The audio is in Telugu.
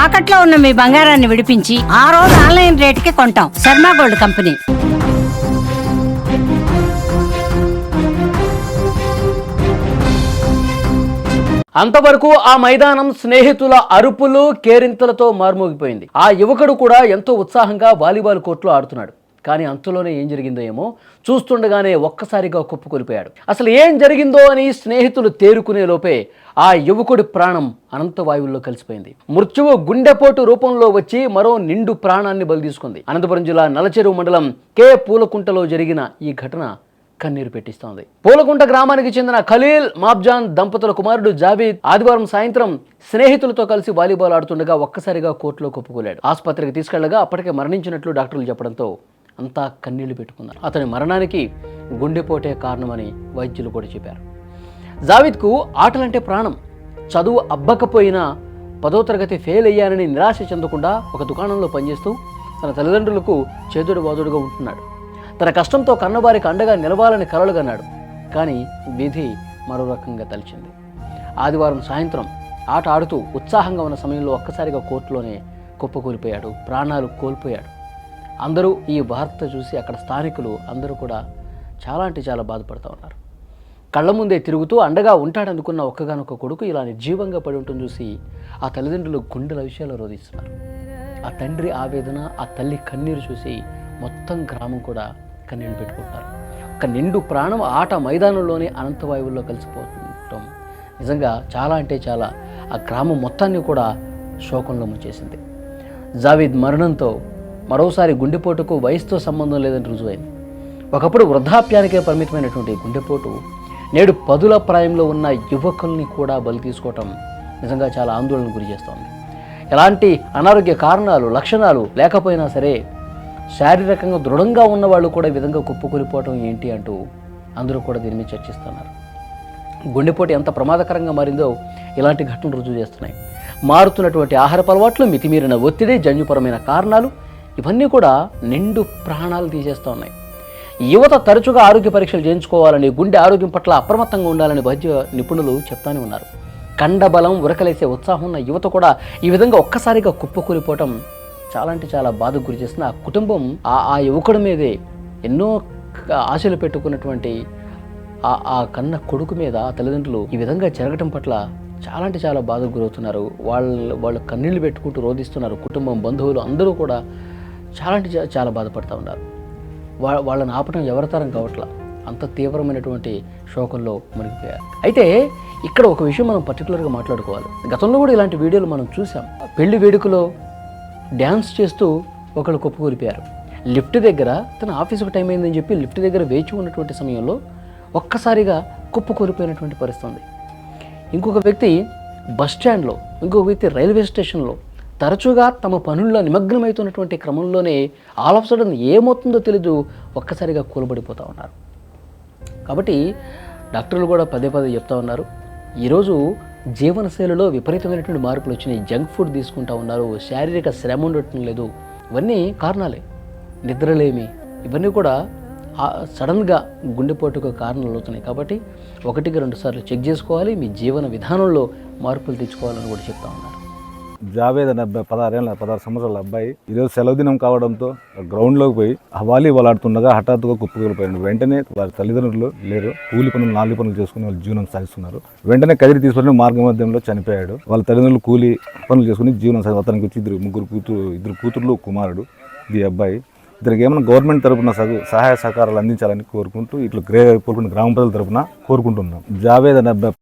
తాకట్లో ఉన్న మీ బంగారాన్ని విడిపించి ఆ రోజు ఆన్లైన్ రేటుకి కొంటాం. Sharma gold company. అంతవరకు ఆ మైదానం స్నేహితుల అరుపులు కేరింతలతో మారుమోగిపోయింది. ఆ యువకుడు కూడా ఎంతో ఉత్సాహంగా వాలీబాల్ కోర్టులో ఆడుతున్నాడు. కానీ అంతలోనే ఏం జరిగిందో ఏమో, చూస్తుండగానే ఒక్కసారిగా కుప్పకూలిపోయాడు. అసలు ఏం జరిగిందో అని స్నేహితులు తేరుకునే లోపే ఆ యువకుడి ప్రాణం అనంత వాయువుల్లో కలిసిపోయింది. మృత్యువు గుండెపోటు రూపంలో వచ్చి మరో నిండు ప్రాణాన్ని బలి తీసుకుంది. అనంతపురం జిల్లా నలచెరువు మండలం కే పూలకుంటలో జరిగిన ఈ ఘటన కన్నీరు పెట్టిస్తోంది. పూలకుంట గ్రామానికి చెందిన ఖలీల్ మాబ్జాన్ దంపతుల కుమారుడు జావీద్ ఆదివారం సాయంత్రం స్నేహితులతో కలిసి వాలీబాల్ ఆడుతుండగా ఒక్కసారిగా కోర్టులో కుప్పకూలాడు. ఆసుపత్రికి తీసుకెళ్లగా అప్పటికే మరణించినట్లు డాక్టర్లు చెప్పడంతో అంతా కన్నీళ్లు పెట్టుకున్నారు. అతని మరణానికి గుండెపోటే కారణమని వైద్యులు కూడా చెప్పారు. జావీద్కు ఆటలంటే ప్రాణం. చదువు అబ్బకపోయినా 10వ తరగతి ఫెయిల్ అయ్యానని నిరాశ చెందకుండా ఒక దుకాణంలో పనిచేస్తూ తన తల్లిదండ్రులకు చేదుడు వాదుడుగా ఉంటున్నాడు. తన కష్టంతో కన్నవారికి అండగా నిలవాలని కలలుగన్నాడు. కానీ విధి మరో రకంగా తలిచింది. ఆదివారం సాయంత్రం ఆట ఆడుతూ ఉత్సాహంగా ఉన్న సమయంలో ఒక్కసారిగా కోర్టులోనే కుప్పకూలిపోయాడు. ప్రాణాలు కోల్పోయాడు. అందరూ ఈ వార్త చూసి అక్కడ స్థానికులు అందరూ కూడా చాలా బాధపడుతూ ఉన్నారు. కళ్ళ ముందే తిరుగుతూ అండగా ఉంటాడనుకున్న ఒక్కగానొక్క కొడుకు ఇలా నిర్జీవంగా పడి ఉంటుంది చూసి ఆ తల్లిదండ్రులు గుండెల విషయాలు రోధిస్తున్నారు. ఆ తండ్రి ఆవేదన, ఆ తల్లి కన్నీరు చూసి మొత్తం గ్రామం కూడా కన్నీళ్ళు పెట్టుకుంటారు. ఒక నిండు ప్రాణం ఆట మైదానంలోనే అనంతవాయువుల్లో కలిసిపోతుండటం నిజంగా చాలా ఆ గ్రామం మొత్తాన్ని కూడా శోకంలో ముంచేసింది. జావీద్ మరణంతో మరోసారి గుండెపోటుకు వయసుతో సంబంధం లేదని రుజువైంది. ఒకప్పుడు వృద్ధాప్యానికే పరిమితమైనటువంటి గుండెపోటు నేడు 10ల ప్రాయంలో ఉన్న యువకుల్ని కూడా బలి తీసుకోవటం నిజంగా చాలా ఆందోళనకు గురి చేస్తోంది. ఎలాంటి అనారోగ్య కారణాలు, లక్షణాలు లేకపోయినా సరే శారీరకంగా దృఢంగా ఉన్న వాళ్ళు కూడా ఈ విధంగా కుప్పకూలిపోవటం ఏంటి అంటూ అందరూ కూడా దీని మీద చర్చిస్తున్నారు. గుండెపోటు ఎంత ప్రమాదకరంగా మారిందో ఇలాంటి ఘటనలు రుజువు చేస్తున్నాయి. మారుతున్నటువంటి ఆహారపు అలవాట్లు, మితిమీరిన ఒత్తిడి, జన్యుపరమైన కారణాలు ఇవన్నీ కూడా నిండు ప్రాణాలు తీసేస్తూ ఉన్నాయి. యువత తరచుగా ఆరోగ్య పరీక్షలు చేయించుకోవాలని, గుండె ఆరోగ్యం పట్ల అప్రమత్తంగా ఉండాలని వైద్య నిపుణులు చెప్తానే ఉన్నారు. కండబలం, ఉరకలేసే ఉత్సాహం ఉన్న యువత కూడా ఈ విధంగా ఒక్కసారిగా కుప్పకూలిపోవటం చాలా బాధకు గురి చేస్తుంది. ఆ కుటుంబం ఆ యువకుడి మీదే ఎన్నో ఆశలు పెట్టుకున్నటువంటి ఆ కన్న కొడుకు మీద తల్లిదండ్రులు ఈ విధంగా జరగటం పట్ల చాలా బాధకు గురవుతున్నారు. వాళ్ళు కన్నీళ్లు పెట్టుకుంటూ రోధిస్తున్నారు. కుటుంబం, బంధువులు అందరూ కూడా చాలా బాధపడుతూ ఉన్నారు. వాళ్ళని ఆపటం ఎవరి తరం కావట్లా, అంత తీవ్రమైనటువంటి శోకంలో మునిగిపోయారు. అయితే ఇక్కడ ఒక విషయం మనం పర్టికులర్గా మాట్లాడుకోవాలి. గతంలో కూడా ఇలాంటి వీడియోలు మనం చూసాం. పెళ్లి వేడుకలో డ్యాన్స్ చేస్తూ ఒకళ్ళు కుప్పకూలిపోయారు. లిఫ్ట్ దగ్గర తన ఆఫీసుకు టైం అయిందని చెప్పి లిఫ్ట్ దగ్గర వేచి ఉన్నటువంటి సమయంలో ఒక్కసారిగా కుప్పకూలిపోయినటువంటి పరిస్థితి ఉంది. ఇంకొక వ్యక్తి బస్ స్టాండ్లో, ఇంకొక వ్యక్తి రైల్వే స్టేషన్లో తరచుగా తమ పనుల్లో నిమగ్నమవుతున్నటువంటి క్రమంలోనే ఆల్ ఆఫ్ సడన్ ఏమవుతుందో తెలీదు ఒక్కసారిగా కూలబడిపోతూ ఉన్నారు. కాబట్టి డాక్టర్లు కూడా పదే చెప్తా ఉన్నారు, ఈరోజు జీవనశైలిలో విపరీతమైనటువంటి మార్పులు వచ్చినాయి. జంక్ ఫుడ్ తీసుకుంటూ ఉన్నారు, శారీరక శ్రమ ఉండటం లేదు. ఇవన్నీ కారణాలే. నిద్రలేమి, ఇవన్నీ కూడా సడన్గా గుండెపోటుకు కారణాలు అవుతున్నాయి. కాబట్టి 1-2 సార్లు చెక్ చేసుకోవాలి. మీ జీవన విధానంలో మార్పులు తెచ్చుకోవాలని కూడా చెప్తా ఉన్నారు. జావేద్ అనే అబ్బాయి 16 సంవత్సరాల అబ్బాయి ఈరోజు సెలవు దినం కావడంతో గ్రౌండ్లోకి పోయి వాలీబాల్ ఆడుతుండగా హఠాత్తుగా కుప్పకూలిపోయాడు. వెంటనే వారి తల్లిదండ్రులు లేరు, కూలి పనులు, నాలుగు పనులు చేసుకుని వాళ్ళు జీవనం సాగిస్తున్నారు. వెంటనే కదిరి తీసుకుని మార్గ మధ్యంలో చనిపోయాడు. వాళ్ళ తల్లిదండ్రులు కూలి పనులు చేసుకుని జీవనం సాగి, అతనికి వచ్చి ఇద్దరు కూతుర్లు, కుమారుడు. ఈ అబ్బాయి ఇద్దరికి ఏమైనా గవర్నమెంట్ తరఫున సహాయ సహకారాలు అందించాలని కోరుకుంటూ ఇట్లా గ్రామ ప్రజల తరఫున కోరుకుంటున్నాం. జావేద్ అనే అబ్బాయి